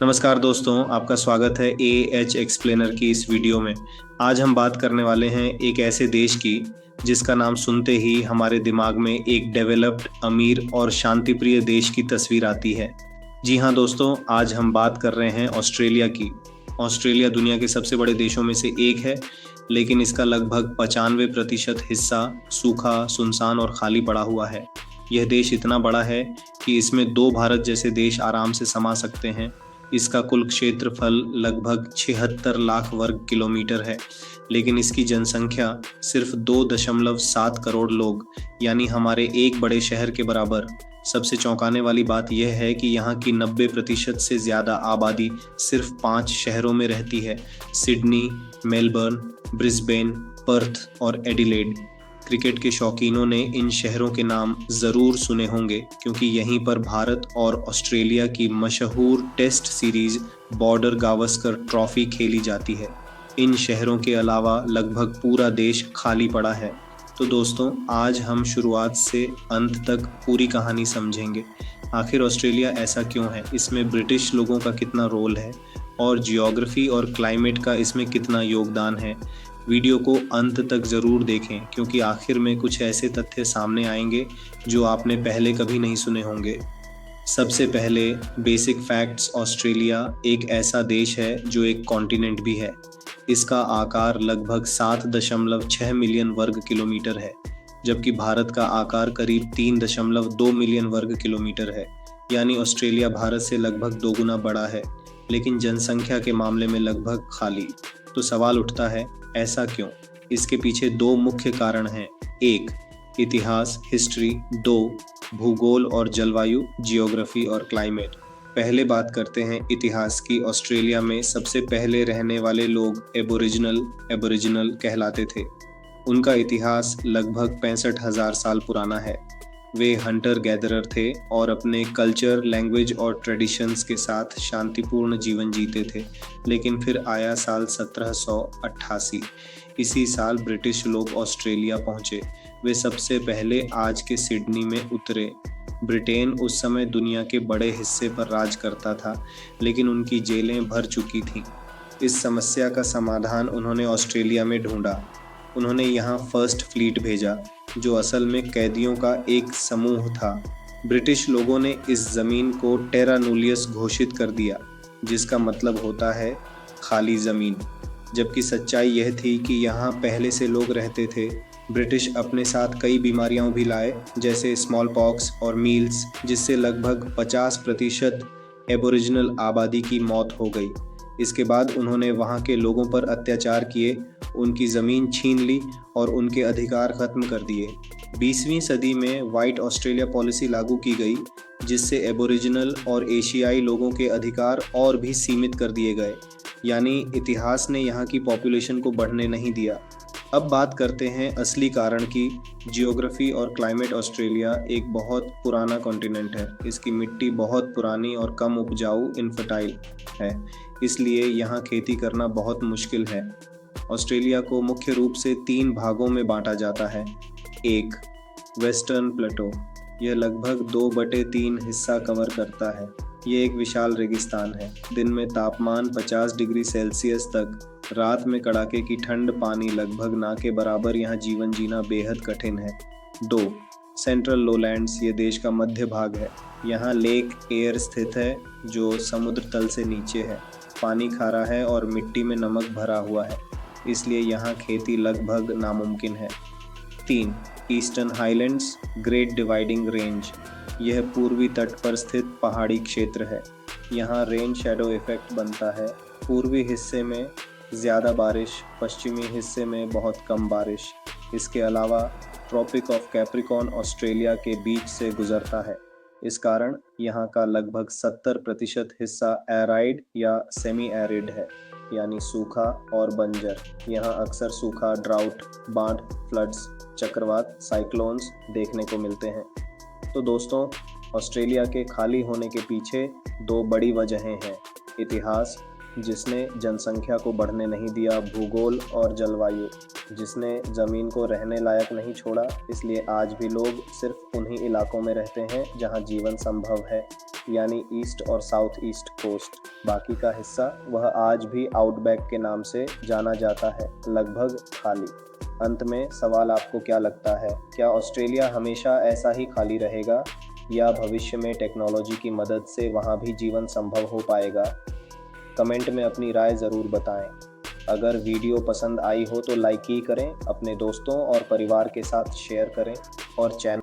नमस्कार दोस्तों, आपका स्वागत है एएच एक्सप्लेनर की इस वीडियो में। आज हम बात करने वाले हैं एक ऐसे देश की जिसका नाम सुनते ही हमारे दिमाग में एक डेवलप्ड, अमीर और शांतिप्रिय देश की तस्वीर आती है। जी हाँ दोस्तों, आज हम बात कर रहे हैं ऑस्ट्रेलिया की। ऑस्ट्रेलिया दुनिया के सबसे बड़े देशों में से एक है, लेकिन इसका लगभग 95% हिस्सा सूखा, सुनसान और खाली पड़ा हुआ है। यह देश इतना बड़ा है कि इसमें 2 भारत जैसे देश आराम से समा सकते हैं। इसका कुल क्षेत्रफल लगभग 76 लाख वर्ग किलोमीटर है, लेकिन इसकी जनसंख्या सिर्फ 2.7 करोड़ लोग, यानी हमारे एक बड़े शहर के बराबर। सबसे चौंकाने वाली बात यह है कि यहाँ की 90% से ज़्यादा आबादी सिर्फ 5 शहरों में रहती है: सिडनी, मेलबर्न, ब्रिस्बेन, पर्थ और एडिलेड। क्रिकेट के शौकीनों ने इन शहरों के नाम ज़रूर सुने होंगे, क्योंकि यहीं पर भारत और ऑस्ट्रेलिया की मशहूर test series Border Gavaskar trophy खेली जाती है। इन शहरों के अलावा लगभग पूरा देश खाली पड़ा है। तो दोस्तों, आज हम शुरुआत से अंत तक पूरी कहानी समझेंगे। आखिर ऑस्ट्रेलिया ऐसा क्यों है, इसमें ब्रिटिश लोगों का कितना रोल है और जियोग्राफी और क्लाइमेट का इसमें कितना योगदान है। वीडियो को अंत तक ज़रूर देखें, क्योंकि आखिर में कुछ ऐसे तथ्य सामने आएंगे जो आपने पहले कभी नहीं सुने होंगे। सबसे पहले बेसिक फैक्ट्स। ऑस्ट्रेलिया एक ऐसा देश है जो एक कॉन्टिनेंट भी है। इसका आकार लगभग 7.6 मिलियन वर्ग किलोमीटर है, जबकि भारत का आकार करीब 3.2 मिलियन वर्ग किलोमीटर है। यानी ऑस्ट्रेलिया भारत से लगभग 2 गुना बड़ा है, लेकिन जनसंख्या के मामले में लगभग खाली। तो सवाल उठता है, ऐसा क्यों? इसके पीछे 2 मुख्य कारण हैं। 1. इतिहास, हिस्ट्री। 2. भूगोल और जलवायु, जियोग्राफी और क्लाइमेट। पहले बात करते हैं इतिहास की। ऑस्ट्रेलिया में सबसे पहले रहने वाले लोग एबोरिजिनल कहलाते थे। उनका इतिहास लगभग 65,000 साल पुराना है। वे हंटर गैदरर थे और अपने कल्चर, लैंग्वेज और ट्रेडिशंस के साथ शांतिपूर्ण जीवन जीते थे। लेकिन फिर आया साल 1788। इसी साल ब्रिटिश लोग ऑस्ट्रेलिया पहुंचे। वे सबसे पहले आज के सिडनी में उतरे। ब्रिटेन उस समय दुनिया के बड़े हिस्से पर राज करता था, लेकिन उनकी जेलें भर चुकी थीं। इस समस्या का समाधान उन्होंने ऑस्ट्रेलिया में ढूंढा। उन्होंने यहाँ फर्स्ट फ्लीट भेजा, जो असल में कैदियों का एक समूह था। ब्रिटिश लोगों ने इस ज़मीन को टेरा नूलियस घोषित कर दिया, जिसका मतलब होता है खाली ज़मीन, जबकि सच्चाई यह थी कि यहाँ पहले से लोग रहते थे। ब्रिटिश अपने साथ कई बीमारियां भी लाए, जैसे स्मॉल पॉक्स और मील्स, जिससे लगभग 50% एबोरिजिनल आबादी की मौत हो गई। इसके बाद उन्होंने वहाँ के लोगों पर अत्याचार किए, उनकी ज़मीन छीन ली और उनके अधिकार ख़त्म कर दिए। 20वीं सदी में वाइट ऑस्ट्रेलिया पॉलिसी लागू की गई, जिससे एबोरिजिनल और एशियाई लोगों के अधिकार और भी सीमित कर दिए गए। यानी इतिहास ने यहाँ की पॉपुलेशन को बढ़ने नहीं दिया। अब बात करते हैं असली कारण की। जियोग्राफी और क्लाइमेट। ऑस्ट्रेलिया एक बहुत पुराना कॉन्टिनेंट है। इसकी मिट्टी बहुत पुरानी और कम उपजाऊ, इनफर्टाइल है, इसलिए यहाँ खेती करना बहुत मुश्किल है। ऑस्ट्रेलिया को मुख्य रूप से 3 भागों में बांटा जाता है। 1. वेस्टर्न प्लेटो। यह लगभग 2/3 हिस्सा कवर करता है। ये एक विशाल रेगिस्तान है। दिन में तापमान 50 डिग्री सेल्सियस तक, रात में कड़ाके की ठंड, पानी लगभग ना के बराबर। यहाँ जीवन जीना बेहद कठिन है। 2. सेंट्रल लोलैंड्स। ये देश का मध्य भाग है। यहाँ लेक एयर स्थित है, जो समुद्र तल से नीचे है। पानी खारा है और मिट्टी में नमक भरा हुआ है, इसलिए यहाँ खेती लगभग नामुमकिन है। 3. Eastern highlands, great dividing range. यह पूर्वी तट पर स्थित पहाड़ी क्षेत्र है। यहाँ रेन शैडो इफेक्ट बनता है। पूर्वी हिस्से में ज़्यादा बारिश, पश्चिमी हिस्से में बहुत कम बारिश। इसके अलावा ट्रॉपिक ऑफ कैप्रिकॉर्न ऑस्ट्रेलिया के बीच से गुजरता है। इस कारण यहाँ का लगभग 70% हिस्सा एराइड या सेमी एरिड है, यानी सूखा और बंजर। यहाँ अक्सर सूखा, ड्राउट, बाढ़, फ्लड्स, चक्रवात, साइक्लोन्स देखने को मिलते हैं। तो दोस्तों, ऑस्ट्रेलिया के खाली होने के पीछे 2 बड़ी वजहें हैं: इतिहास जिसने जनसंख्या को बढ़ने नहीं दिया, भूगोल और जलवायु, जिसने ज़मीन को रहने लायक नहीं छोड़ा, इसलिए आज भी लोग सिर्फ उन्हीं इलाकों में रहते हैं जहां जीवन संभव है, यानी ईस्ट और साउथ ईस्ट कोस्ट। बाकी का हिस्सा वह आज भी आउटबैक के नाम से जाना जाता है, लगभग खाली। अंत में सवाल आपको क्या लगता है, क्या ऑस्ट्रेलिया हमेशा ऐसा ही खाली रहेगा या भविष्य में टेक्नोलॉजी की मदद से वहाँ भी जीवन संभव हो पाएगा? कमेंट में अपनी राय ज़रूर बताएं। अगर वीडियो पसंद आई हो तो लाइक ही करें, अपने दोस्तों और परिवार के साथ शेयर करें और चैनल